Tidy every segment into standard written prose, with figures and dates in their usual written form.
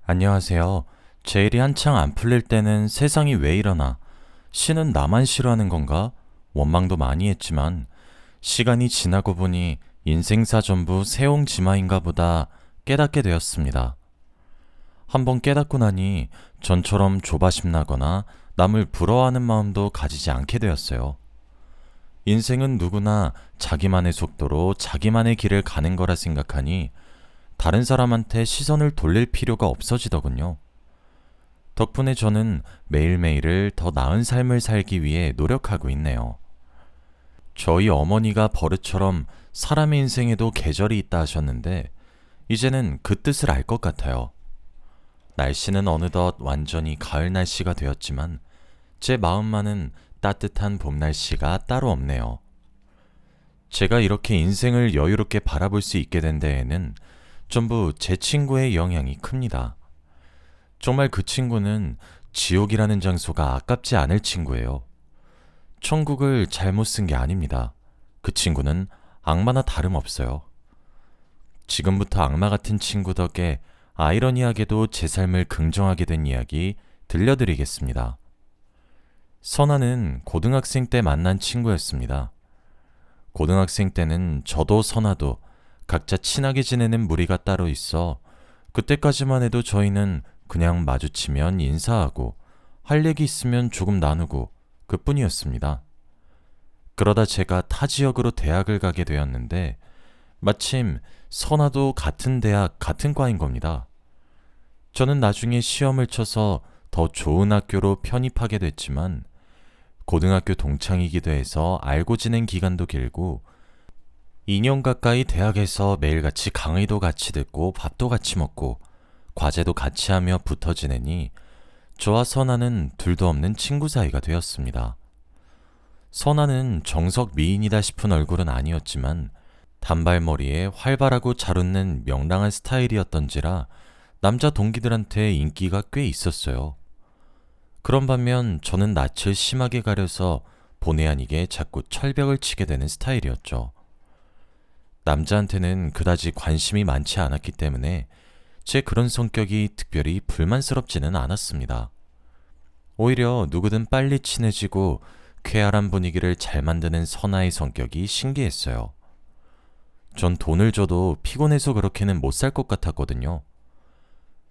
안녕하세요. 제 일이 한창 안 풀릴 때는 세상이 왜 이러나, 신은 나만 싫어하는 건가? 원망도 많이 했지만, 시간이 지나고 보니 인생사 전부 세옹지마인가 보다 깨닫게 되었습니다. 한번 깨닫고 나니 전처럼 조바심 나거나 남을 부러워하는 마음도 가지지 않게 되었어요. 인생은 누구나 자기만의 속도로 자기만의 길을 가는 거라 생각하니 다른 사람한테 시선을 돌릴 필요가 없어지더군요. 덕분에 저는 매일매일을 더 나은 삶을 살기 위해 노력하고 있네요. 저희 어머니가 버릇처럼 사람의 인생에도 계절이 있다 하셨는데, 이제는 그 뜻을 알 것 같아요. 날씨는 어느덧 완전히 가을 날씨가 되었지만, 제 마음만은 따뜻한 봄 날씨가 따로 없네요. 제가 이렇게 인생을 여유롭게 바라볼 수 있게 된 데에는 전부 제 친구의 영향이 큽니다. 정말 그 친구는 지옥이라는 장소가 아깝지 않을 친구예요. 천국을 잘못 쓴 게 아닙니다. 그 친구는 악마나 다름없어요. 지금부터 악마 같은 친구 덕에 아이러니하게도 제 삶을 긍정하게 된 이야기 들려드리겠습니다. 선아는 고등학생 때 만난 친구였습니다. 고등학생 때는 저도 선아도 각자 친하게 지내는 무리가 따로 있어 그때까지만 해도 저희는 그냥 마주치면 인사하고 할 얘기 있으면 조금 나누고 그뿐이었습니다. 그러다 제가 타 지역으로 대학을 가게 되었는데 마침 선아도 같은 대학 같은 과인 겁니다. 저는 나중에 시험을 쳐서 더 좋은 학교로 편입하게 됐지만 고등학교 동창이기도 해서 알고 지낸 기간도 길고 2년 가까이 대학에서 매일같이 강의도 같이 듣고 밥도 같이 먹고 과제도 같이 하며 붙어 지내니 저와 선아는 둘도 없는 친구 사이가 되었습니다. 선아는 정석 미인이다 싶은 얼굴은 아니었지만 단발머리에 활발하고 잘 웃는 명랑한 스타일이었던지라 남자 동기들한테 인기가 꽤 있었어요. 그런 반면 저는 낯을 심하게 가려서 본의 아니게 자꾸 철벽을 치게 되는 스타일이었죠. 남자한테는 그다지 관심이 많지 않았기 때문에 제 그런 성격이 특별히 불만스럽지는 않았습니다. 오히려 누구든 빨리 친해지고 쾌활한 분위기를 잘 만드는 선아의 성격이 신기했어요. 전 돈을 줘도 피곤해서 그렇게는 못 살 것 같았거든요.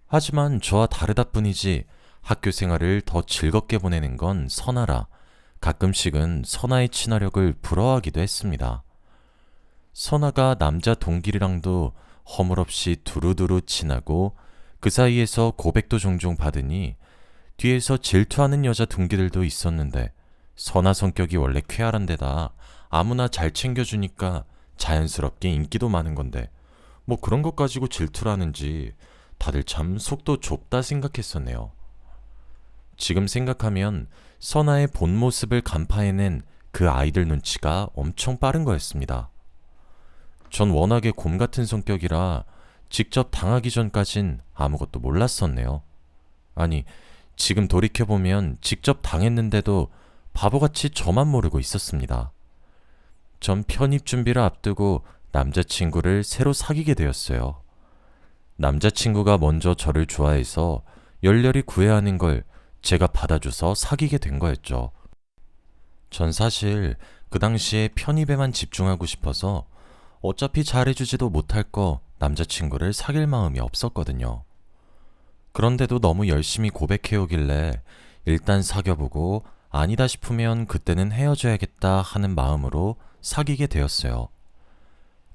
하지만 저와 다르다 뿐이지 학교 생활을 더 즐겁게 보내는 건 선아라 가끔씩은 선아의 친화력을 부러워하기도 했습니다. 선아가 남자 동기들이랑도 허물없이 두루두루 친하고 그 사이에서 고백도 종종 받으니 뒤에서 질투하는 여자 동기들도 있었는데 선아 성격이 원래 쾌활한 데다 아무나 잘 챙겨주니까 자연스럽게 인기도 많은 건데 뭐 그런 것 가지고 질투를 하는지 다들 참 속도 좁다 생각했었네요. 지금 생각하면 선아의 본 모습을 간파해낸 그 아이들 눈치가 엄청 빠른 거였습니다. 전 워낙에 곰 같은 성격이라 직접 당하기 전까진 아무것도 몰랐었네요. 아니, 지금 돌이켜보면 직접 당했는데도 바보같이 저만 모르고 있었습니다. 전 편입 준비를 앞두고 남자친구를 새로 사귀게 되었어요. 남자친구가 먼저 저를 좋아해서 열렬히 구애하는 걸 제가 받아줘서 사귀게 된 거였죠. 전 사실 그 당시에 편입에만 집중하고 싶어서 어차피 잘해주지도 못할 거 남자친구를 사귈 마음이 없었거든요. 그런데도 너무 열심히 고백해오길래 일단 사귀어보고 아니다 싶으면 그때는 헤어져야겠다 하는 마음으로 사귀게 되었어요.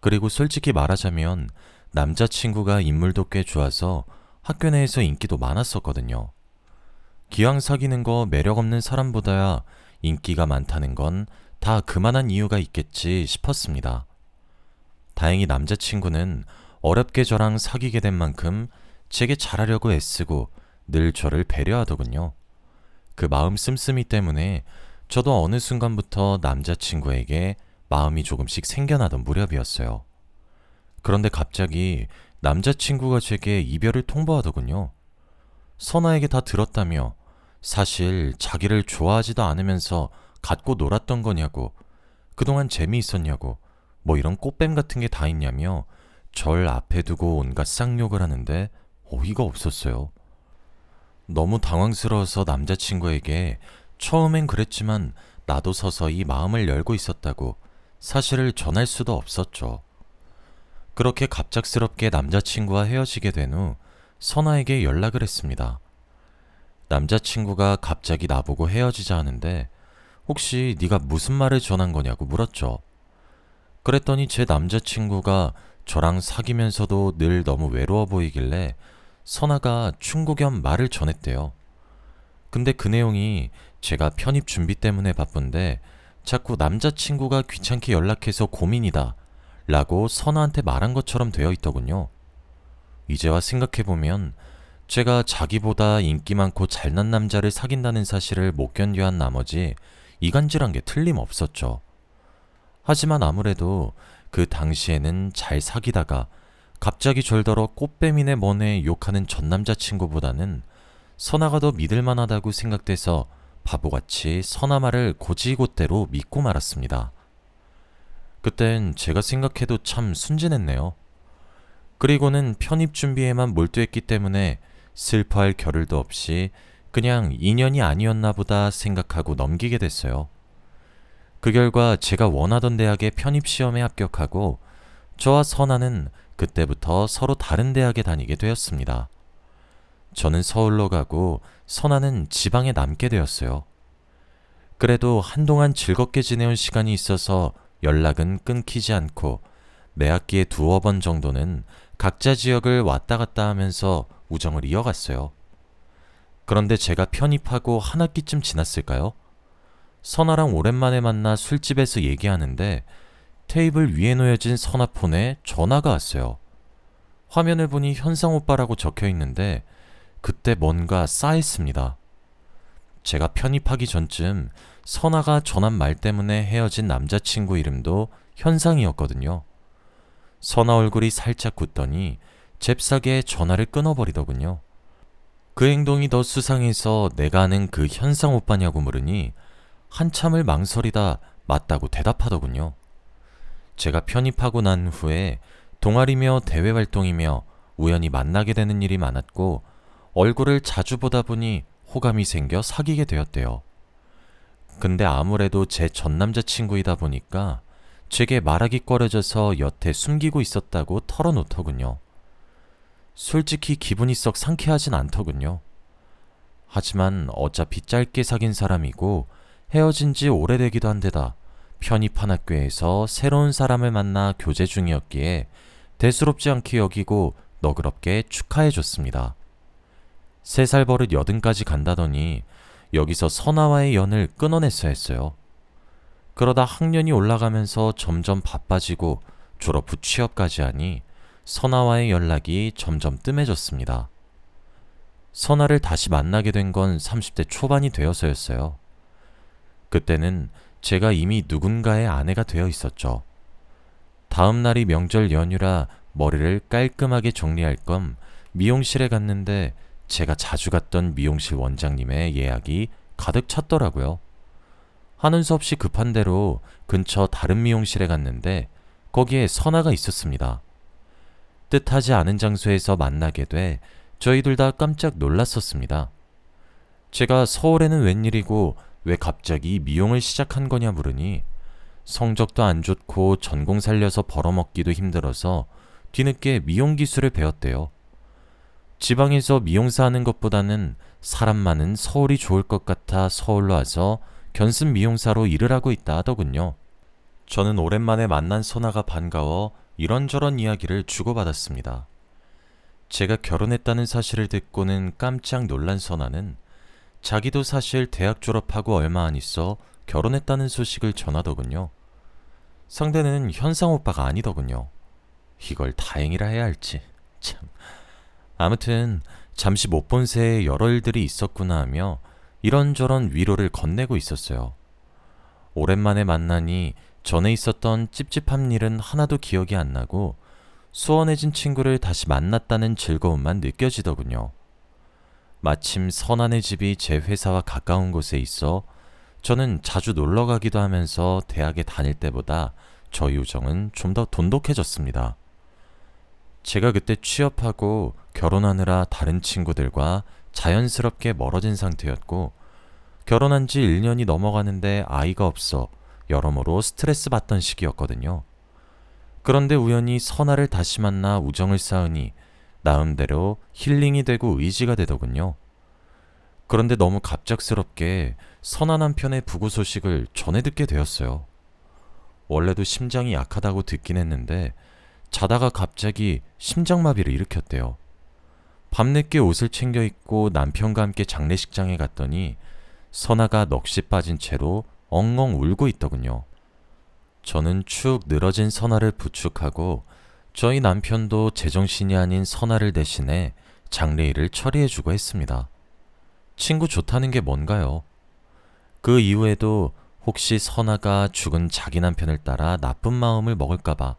그리고 솔직히 말하자면 남자친구가 인물도 꽤 좋아서 학교 내에서 인기도 많았었거든요. 기왕 사귀는 거 매력 없는 사람보다야 인기가 많다는 건 다 그만한 이유가 있겠지 싶었습니다. 다행히 남자친구는 어렵게 저랑 사귀게 된 만큼 제게 잘하려고 애쓰고 늘 저를 배려하더군요. 그 마음 씀씀이 때문에 저도 어느 순간부터 남자친구에게 마음이 조금씩 생겨나던 무렵이었어요. 그런데 갑자기 남자친구가 제게 이별을 통보하더군요. 선아에게 다 들었다며 사실 자기를 좋아하지도 않으면서 갖고 놀았던 거냐고, 그동안 재미있었냐고, 뭐 이런 꽃뱀 같은 게 다 있냐며 절 앞에 두고 온갖 쌍욕을 하는데 어이가 없었어요. 너무 당황스러워서 남자친구에게 처음엔 그랬지만 나도 서서히 마음을 열고 있었다고 사실을 전할 수도 없었죠. 그렇게 갑작스럽게 남자친구와 헤어지게 된 후 선아에게 연락을 했습니다. 남자친구가 갑자기 나보고 헤어지자 하는데 혹시 네가 무슨 말을 전한 거냐고 물었죠. 그랬더니 제 남자친구가 저랑 사귀면서도 늘 너무 외로워 보이길래 선아가 충고 겸 말을 전했대요. 근데 그 내용이 제가 편입 준비 때문에 바쁜데 자꾸 남자친구가 귀찮게 연락해서 고민이다 라고 선아한테 말한 것처럼 되어 있더군요. 이제와 생각해보면 제가 자기보다 인기 많고 잘난 남자를 사귄다는 사실을 못 견뎌한 나머지 이간질한 게 틀림없었죠. 하지만 아무래도 그 당시에는 잘 사귀다가 갑자기 절더러 꽃뱀이네 뭐네 욕하는 전 남자친구보다는 선아가 더 믿을만하다고 생각돼서 바보같이 선아 말을 곧이곧대로 믿고 말았습니다. 그땐 제가 생각해도 참 순진했네요. 그리고는 편입 준비에만 몰두했기 때문에 슬퍼할 겨를도 없이 그냥 인연이 아니었나 보다 생각하고 넘기게 됐어요. 그 결과 제가 원하던 대학에 편입시험에 합격하고 저와 선아는 그때부터 서로 다른 대학에 다니게 되었습니다. 저는 서울로 가고 선아는 지방에 남게 되었어요. 그래도 한동안 즐겁게 지내온 시간이 있어서 연락은 끊기지 않고 매 학기에 두어 번 정도는 각자 지역을 왔다 갔다 하면서 우정을 이어갔어요. 그런데 제가 편입하고 한 학기쯤 지났을까요? 선아랑 오랜만에 만나 술집에서 얘기하는데 테이블 위에 놓여진 선아 폰에 전화가 왔어요. 화면을 보니 현상 오빠라고 적혀 있는데 그때 뭔가 싸했습니다. 제가 편입하기 전쯤 선아가 전한 말 때문에 헤어진 남자친구 이름도 현상이었거든요. 선아 얼굴이 살짝 굳더니 잽싸게 전화를 끊어버리더군요. 그 행동이 더 수상해서 내가 아는 그 현상 오빠냐고 물으니 한참을 망설이다 맞다고 대답하더군요. 제가 편입하고 난 후에 동아리며 대외 활동이며 우연히 만나게 되는 일이 많았고 얼굴을 자주 보다 보니 호감이 생겨 사귀게 되었대요. 근데 아무래도 제 전 남자친구이다 보니까 제게 말하기 꺼려져서 여태 숨기고 있었다고 털어놓더군요. 솔직히 기분이 썩 상쾌하진 않더군요. 하지만 어차피 짧게 사귄 사람이고 헤어진 지 오래되기도 한데다 편입한 학교에서 새로운 사람을 만나 교제 중이었기에 대수롭지 않게 여기고 너그럽게 축하해줬습니다. 3살 버릇 80까지 간다더니 여기서 선아와의 연을 끊어냈어야 했어요. 그러다 학년이 올라가면서 점점 바빠지고 졸업 후 취업까지 하니 선아와의 연락이 점점 뜸해졌습니다. 선아를 다시 만나게 된 건 30대 초반이 되어서였어요. 그때는 제가 이미 누군가의 아내가 되어 있었죠. 다음 날이 명절 연휴라 머리를 깔끔하게 정리할 겸 미용실에 갔는데 제가 자주 갔던 미용실 원장님의 예약이 가득 찼더라고요. 하는 수 없이 급한 대로 근처 다른 미용실에 갔는데 거기에 선아가 있었습니다. 뜻하지 않은 장소에서 만나게 돼 저희 둘 다 깜짝 놀랐었습니다. 제가 서울에는 웬일이고 왜 갑자기 미용을 시작한 거냐 물으니 성적도 안 좋고 전공 살려서 벌어먹기도 힘들어서 뒤늦게 미용 기술을 배웠대요. 지방에서 미용사 하는 것보다는 사람 많은 서울이 좋을 것 같아 서울로 와서 견습 미용사로 일을 하고 있다 하더군요. 저는 오랜만에 만난 선아가 반가워 이런저런 이야기를 주고받았습니다. 제가 결혼했다는 사실을 듣고는 깜짝 놀란 선아는 자기도 사실 대학 졸업하고 얼마 안 있어 결혼했다는 소식을 전하더군요. 상대는 현상 오빠가 아니더군요. 이걸 다행이라 해야 할지 참. 아무튼 잠시 못 본 새에 여러 일들이 있었구나 하며 이런저런 위로를 건네고 있었어요. 오랜만에 만나니 전에 있었던 찝찝한 일은 하나도 기억이 안 나고 수원해진 친구를 다시 만났다는 즐거움만 느껴지더군요. 마침 선아네 집이 제 회사와 가까운 곳에 있어 저는 자주 놀러 가기도 하면서 대학에 다닐 때보다 저희 우정은 좀 더 돈독해졌습니다. 제가 그때 취업하고 결혼하느라 다른 친구들과 자연스럽게 멀어진 상태였고, 결혼한 지 1년이 넘어가는데 아이가 없어 여러모로 스트레스 받던 시기였거든요. 그런데 우연히 선아를 다시 만나 우정을 쌓으니 나름대로 힐링이 되고 의지가 되더군요. 그런데 너무 갑작스럽게 선아 남편의 부고 소식을 전해 듣게 되었어요. 원래도 심장이 약하다고 듣긴 했는데 자다가 갑자기 심장마비를 일으켰대요. 밤늦게 옷을 챙겨 입고 남편과 함께 장례식장에 갔더니 선아가 넋이 빠진 채로 엉엉 울고 있더군요. 저는 축 늘어진 선아를 부축하고 저희 남편도 제정신이 아닌 선아를 대신해 장례일을 처리해주고 했습니다. 친구 좋다는 게 뭔가요? 그 이후에도 혹시 선아가 죽은 자기 남편을 따라 나쁜 마음을 먹을까봐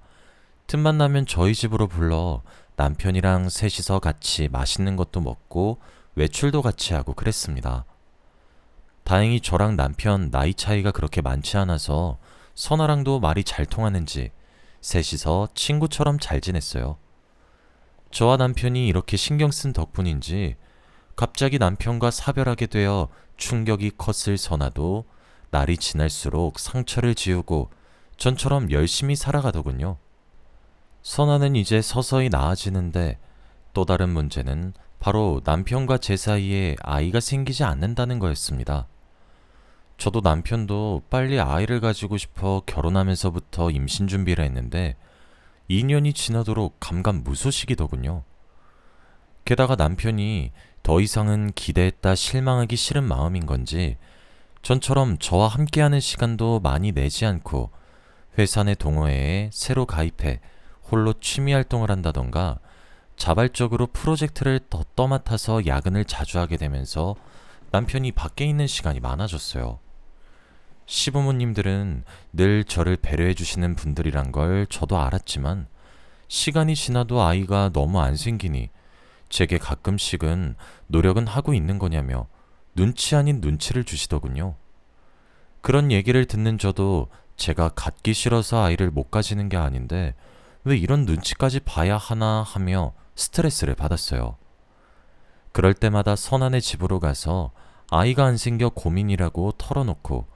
틈만 나면 저희 집으로 불러 남편이랑 셋이서 같이 맛있는 것도 먹고 외출도 같이 하고 그랬습니다. 다행히 저랑 남편 나이 차이가 그렇게 많지 않아서 선아랑도 말이 잘 통하는지 셋이서 친구처럼 잘 지냈어요. 저와 남편이 이렇게 신경 쓴 덕분인지 갑자기 남편과 사별하게 되어 충격이 컸을 선아도 날이 지날수록 상처를 지우고 전처럼 열심히 살아가더군요. 선아는 이제 서서히 나아지는데 또 다른 문제는 바로 남편과 제 사이에 아이가 생기지 않는다는 거였습니다. 저도 남편도 빨리 아이를 가지고 싶어 결혼하면서부터 임신 준비를 했는데 2년이 지나도록 감감무소식이더군요. 게다가 남편이 더 이상은 기대했다 실망하기 싫은 마음인 건지 전처럼 저와 함께하는 시간도 많이 내지 않고 회사 내 동호회에 새로 가입해 홀로 취미 활동을 한다던가 자발적으로 프로젝트를 더 떠맡아서 야근을 자주 하게 되면서 남편이 밖에 있는 시간이 많아졌어요. 시부모님들은 늘 저를 배려해 주시는 분들이란 걸 저도 알았지만 시간이 지나도 아이가 너무 안 생기니 제게 가끔씩은 노력은 하고 있는 거냐며 눈치 아닌 눈치를 주시더군요. 그런 얘기를 듣는 저도 제가 갖기 싫어서 아이를 못 가지는 게 아닌데 왜 이런 눈치까지 봐야 하나 하며 스트레스를 받았어요. 그럴 때마다 선아네 집으로 가서 아이가 안 생겨 고민이라고 털어놓고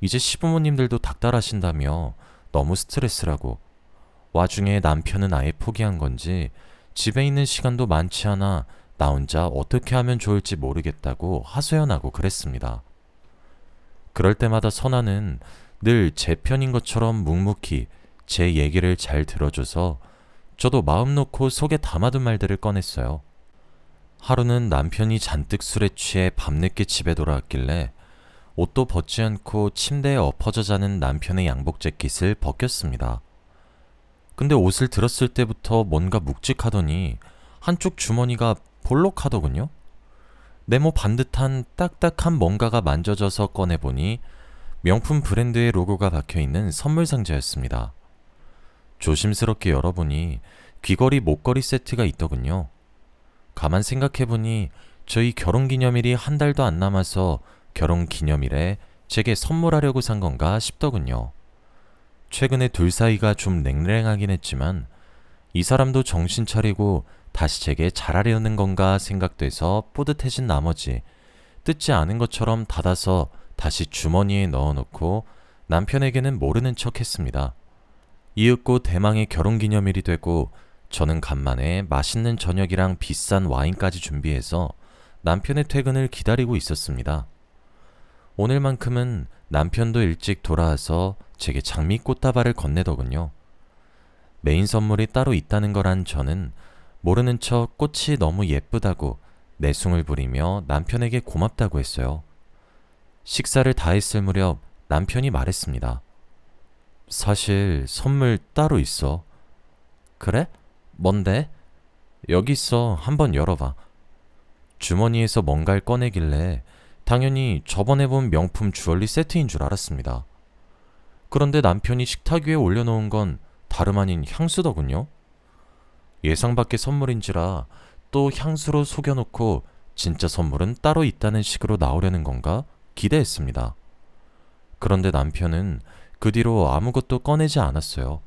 이제 시부모님들도 닥달하신다며 너무 스트레스라고, 와중에 남편은 아예 포기한 건지 집에 있는 시간도 많지 않아 나 혼자 어떻게 하면 좋을지 모르겠다고 하소연하고 그랬습니다. 그럴 때마다 선아는 늘 제 편인 것처럼 묵묵히 제 얘기를 잘 들어줘서 저도 마음 놓고 속에 담아둔 말들을 꺼냈어요. 하루는 남편이 잔뜩 술에 취해 밤늦게 집에 돌아왔길래 옷도 벗지 않고 침대에 엎어져 자는 남편의 양복 재킷을 벗겼습니다. 근데 옷을 들었을 때부터 뭔가 묵직하더니 한쪽 주머니가 볼록하더군요. 네모 반듯한 딱딱한 뭔가가 만져져서 꺼내보니 명품 브랜드의 로고가 박혀있는 선물 상자였습니다. 조심스럽게 열어보니 귀걸이 목걸이 세트가 있더군요. 가만 생각해보니 저희 결혼기념일이 한 달도 안 남아서 결혼기념일에 제게 선물하려고 산 건가 싶더군요. 최근에 둘 사이가 좀 냉랭하긴 했지만 이 사람도 정신 차리고 다시 제게 잘하려는 건가 생각돼서 뿌듯해진 나머지 뜯지 않은 것처럼 닫아서 다시 주머니에 넣어놓고 남편에게는 모르는 척 했습니다. 이윽고 대망의 결혼기념일이 되고 저는 간만에 맛있는 저녁이랑 비싼 와인까지 준비해서 남편의 퇴근을 기다리고 있었습니다. 오늘만큼은 남편도 일찍 돌아와서 제게 장미 꽃다발을 건네더군요. 메인 선물이 따로 있다는 걸 안 저는 모르는 척 꽃이 너무 예쁘다고 내숭을 부리며 남편에게 고맙다고 했어요. 식사를 다 했을 무렵 남편이 말했습니다. 사실 선물 따로 있어. 그래? 뭔데? 여기 있어. 한번 열어봐. 주머니에서 뭔가를 꺼내길래 당연히 저번에 본 명품 주얼리 세트인 줄 알았습니다. 그런데 남편이 식탁 위에 올려놓은 건 다름 아닌 향수더군요. 예상 밖의 선물인지라 또 향수로 속여놓고 진짜 선물은 따로 있다는 식으로 나오려는 건가 기대했습니다. 그런데 남편은 그 뒤로 아무것도 꺼내지 않았어요.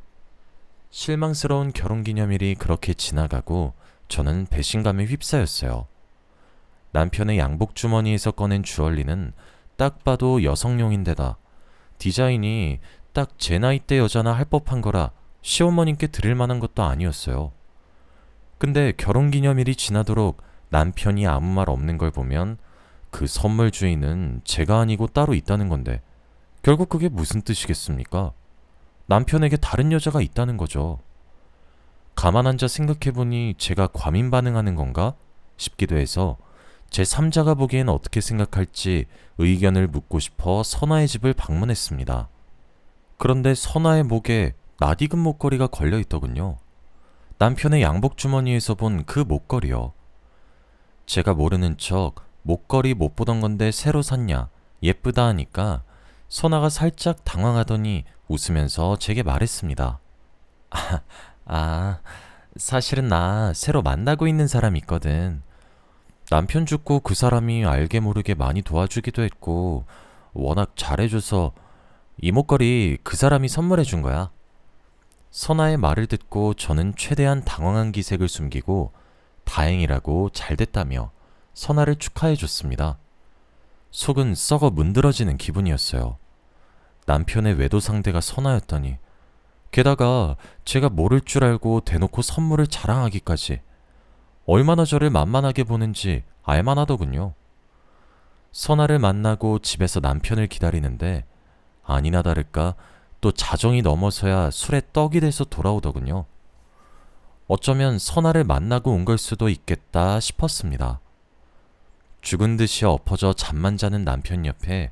실망스러운 결혼기념일이 그렇게 지나가고 저는 배신감에 휩싸였어요. 남편의 양복 주머니에서 꺼낸 주얼리는 딱 봐도 여성용인데다 디자인이 딱 제 나이대 여자나 할 법한 거라 시어머님께 드릴 만한 것도 아니었어요. 근데 결혼기념일이 지나도록 남편이 아무 말 없는 걸 보면 그 선물 주인은 제가 아니고 따로 있다는 건데 결국 그게 무슨 뜻이겠습니까? 남편에게 다른 여자가 있다는 거죠. 가만 앉아 생각해보니 제가 과민 반응하는 건가 싶기도 해서 제 3자가 보기엔 어떻게 생각할지 의견을 묻고 싶어 선아의 집을 방문했습니다. 그런데 선아의 목에 낯익은 목걸이가 걸려있더군요. 남편의 양복 주머니에서 본 그 목걸이요. 제가 모르는 척 목걸이 못 보던 건데 새로 샀냐, 예쁘다 하니까 선아가 살짝 당황하더니 웃으면서 제게 말했습니다. 사실은 나 새로 만나고 있는 사람 있거든. 남편 죽고 그 사람이 알게 모르게 많이 도와주기도 했고 워낙 잘해줘서 이 목걸이 그 사람이 선물해 준 거야. 선아의 말을 듣고 저는 최대한 당황한 기색을 숨기고 다행이라고 잘 됐다며 선아를 축하해 줬습니다. 속은 썩어 문드러지는 기분이었어요. 남편의 외도 상대가 선아였다니. 게다가 제가 모를 줄 알고 대놓고 선물을 자랑하기까지. 얼마나 저를 만만하게 보는지 알만하더군요. 선아를 만나고 집에서 남편을 기다리는데 아니나 다를까 또 자정이 넘어서야 술에 떡이 돼서 돌아오더군요. 어쩌면 선아를 만나고 온 걸 수도 있겠다 싶었습니다. 죽은 듯이 엎어져 잠만 자는 남편 옆에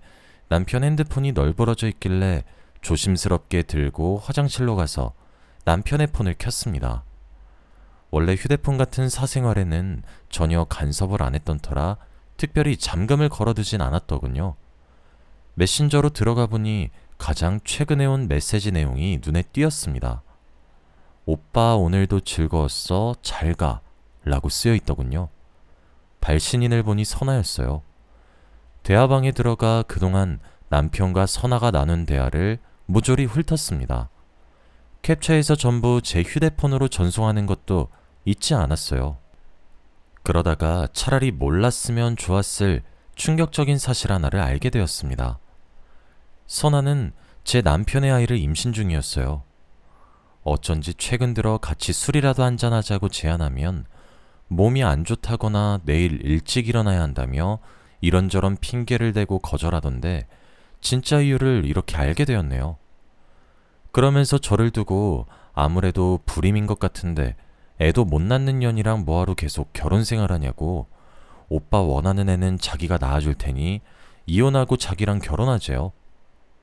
남편 핸드폰이 널브러져 있길래 조심스럽게 들고 화장실로 가서 남편의 폰을 켰습니다. 원래 휴대폰 같은 사생활에는 전혀 간섭을 안 했던 터라 특별히 잠금을 걸어두진 않았더군요. 메신저로 들어가 보니 가장 최근에 온 메시지 내용이 눈에 띄었습니다. 오빠 오늘도 즐거웠어 잘 가 라고 쓰여 있더군요. 발신인을 보니 선아였어요. 대화방에 들어가 그동안 남편과 선아가 나눈 대화를 모조리 훑었습니다. 캡처해서 전부 제 휴대폰으로 전송하는 것도 잊지 않았어요. 그러다가 차라리 몰랐으면 좋았을 충격적인 사실 하나를 알게 되었습니다. 선아는 제 남편의 아이를 임신 중이었어요. 어쩐지 최근 들어 같이 술이라도 한잔하자고 제안하면 몸이 안 좋다거나 내일 일찍 일어나야 한다며 이런저런 핑계를 대고 거절하던데 진짜 이유를 이렇게 알게 되었네요. 그러면서 저를 두고 아무래도 불임인 것 같은데 애도 못 낳는 년이랑 뭐하러 계속 결혼 생활하냐고 오빠 원하는 애는 자기가 낳아줄 테니 이혼하고 자기랑 결혼하재요.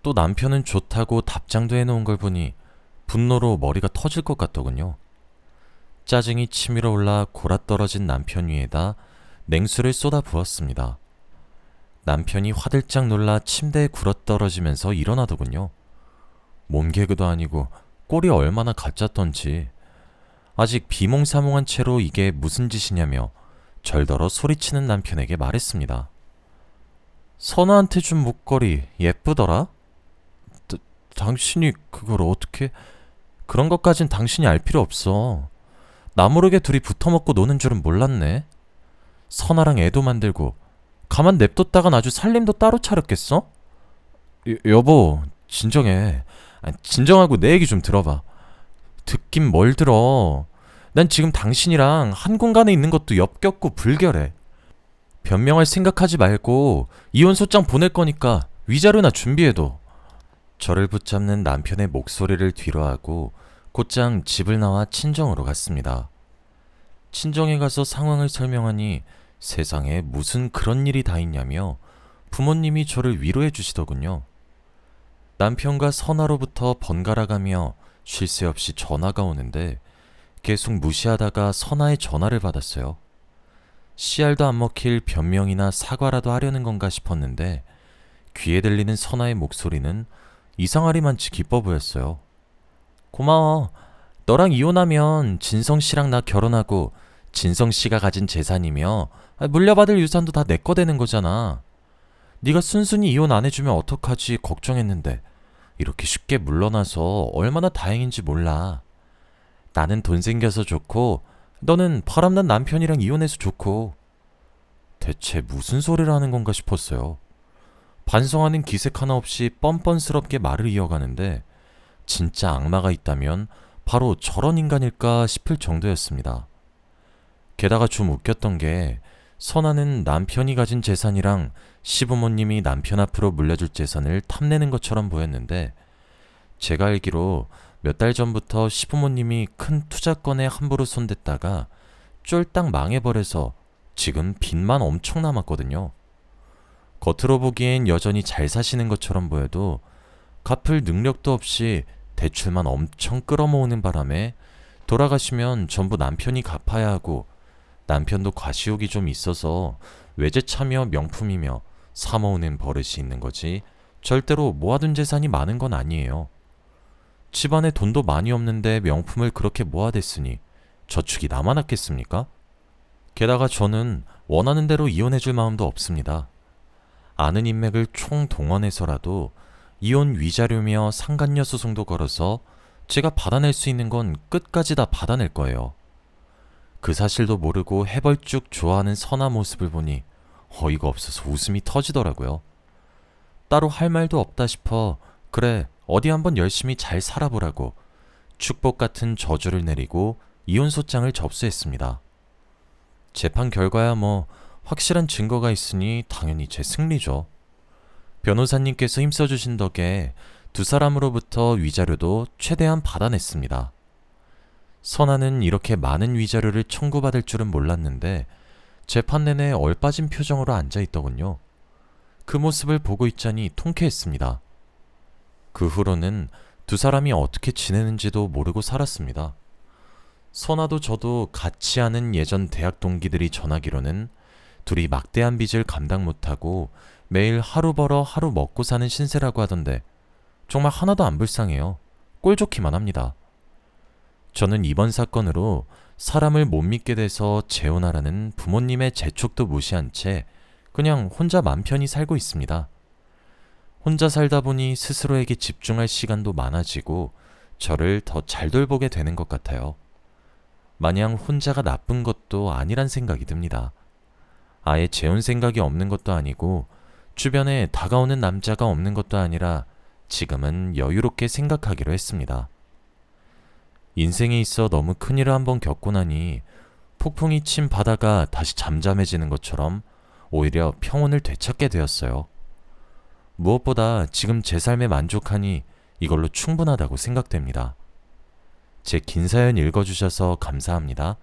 또 남편은 좋다고 답장도 해놓은 걸 보니 분노로 머리가 터질 것 같더군요. 짜증이 치밀어 올라 골아떨어진 남편 위에다 냉수를 쏟아 부었습니다. 남편이 화들짝 놀라 침대에 굴어떨어지면서 일어나더군요. 몸개그도 아니고 꼴이 얼마나 가짰던지. 아직 비몽사몽한 채로 이게 무슨 짓이냐며 절더러 소리치는 남편에게 말했습니다. 선아한테 준 목걸이 예쁘더라? 당신이 그걸 어떻게... 그런 것까진 당신이 알 필요 없어. 나 모르게 둘이 붙어먹고 노는 줄은 몰랐네. 선아랑 애도 만들고 가만 냅뒀다간 아주 살림도 따로 차렸겠어? 여보, 진정해. 진정하고 내 얘기 좀 들어봐. 듣긴 뭘 들어. 난 지금 당신이랑 한 공간에 있는 것도 역겹고 불결해. 변명할 생각하지 말고 이혼소장 보낼 거니까 위자료나 준비해둬. 저를 붙잡는 남편의 목소리를 뒤로하고 곧장 집을 나와 친정으로 갔습니다. 친정에 가서 상황을 설명하니 세상에 무슨 그런 일이 다 있냐며 부모님이 저를 위로해 주시더군요. 남편과 선아로부터 번갈아가며 쉴 새 없이 전화가 오는데 계속 무시하다가 선아의 전화를 받았어요. 씨알도 안 먹힐 변명이나 사과라도 하려는 건가 싶었는데 귀에 들리는 선아의 목소리는 이상하리만치 기뻐 보였어요. 고마워. 너랑 이혼하면 진성씨랑 나 결혼하고 진성씨가 가진 재산이며 물려받을 유산도 다 내 거 되는 거잖아. 네가 순순히 이혼 안 해주면 어떡하지 걱정했는데 이렇게 쉽게 물러나서 얼마나 다행인지 몰라. 나는 돈 생겨서 좋고 너는 바람난 남편이랑 이혼해서 좋고. 대체 무슨 소리를 하는 건가 싶었어요. 반성하는 기색 하나 없이 뻔뻔스럽게 말을 이어가는데 진짜 악마가 있다면 바로 저런 인간일까 싶을 정도였습니다. 게다가 좀 웃겼던 게 선아는 남편이 가진 재산이랑 시부모님이 남편 앞으로 물려줄 재산을 탐내는 것처럼 보였는데 제가 알기로 몇 달 전부터 시부모님이 큰 투자건에 함부로 손댔다가 쫄딱 망해버려서 지금 빚만 엄청 남았거든요. 겉으로 보기엔 여전히 잘 사시는 것처럼 보여도 갚을 능력도 없이 대출만 엄청 끌어모으는 바람에 돌아가시면 전부 남편이 갚아야 하고 남편도 과시욕이 좀 있어서 외제차며 명품이며 사모으는 버릇이 있는 거지 절대로 모아둔 재산이 많은 건 아니에요. 집안에 돈도 많이 없는데 명품을 그렇게 모아댔으니 저축이 남아났겠습니까? 게다가 저는 원하는 대로 이혼해줄 마음도 없습니다. 아는 인맥을 총동원해서라도 이혼 위자료며 상간녀 소송도 걸어서 제가 받아낼 수 있는 건 끝까지 다 받아낼 거예요. 그 사실도 모르고 해벌쭉 좋아하는 선아 모습을 보니 어이가 없어서 웃음이 터지더라고요. 따로 할 말도 없다 싶어 그래 어디 한번 열심히 잘 살아보라고 축복 같은 저주를 내리고 이혼소장을 접수했습니다. 재판 결과야 뭐 확실한 증거가 있으니 당연히 제 승리죠. 변호사님께서 힘써주신 덕에 두 사람으로부터 위자료도 최대한 받아냈습니다. 선아는 이렇게 많은 위자료를 청구받을 줄은 몰랐는데 재판 내내 얼빠진 표정으로 앉아있더군요. 그 모습을 보고 있자니 통쾌했습니다. 그 후로는 두 사람이 어떻게 지내는지도 모르고 살았습니다. 선아도 저도 같이 아는 예전 대학 동기들이 전하기로는 둘이 막대한 빚을 감당 못하고 매일 하루 벌어 하루 먹고 사는 신세라고 하던데 정말 하나도 안 불쌍해요. 꼴 좋기만 합니다. 저는 이번 사건으로 사람을 못 믿게 돼서 재혼하라는 부모님의 재촉도 무시한 채 그냥 혼자 맘 편히 살고 있습니다. 혼자 살다 보니 스스로에게 집중할 시간도 많아지고 저를 더 잘 돌보게 되는 것 같아요. 마냥 혼자가 나쁜 것도 아니란 생각이 듭니다. 아예 재혼 생각이 없는 것도 아니고 주변에 다가오는 남자가 없는 것도 아니라 지금은 여유롭게 생각하기로 했습니다. 인생에 있어 너무 큰일을 한번 겪고 나니 폭풍이 친 바다가 다시 잠잠해지는 것처럼 오히려 평온을 되찾게 되었어요. 무엇보다 지금 제 삶에 만족하니 이걸로 충분하다고 생각됩니다. 제 긴 사연 읽어주셔서 감사합니다.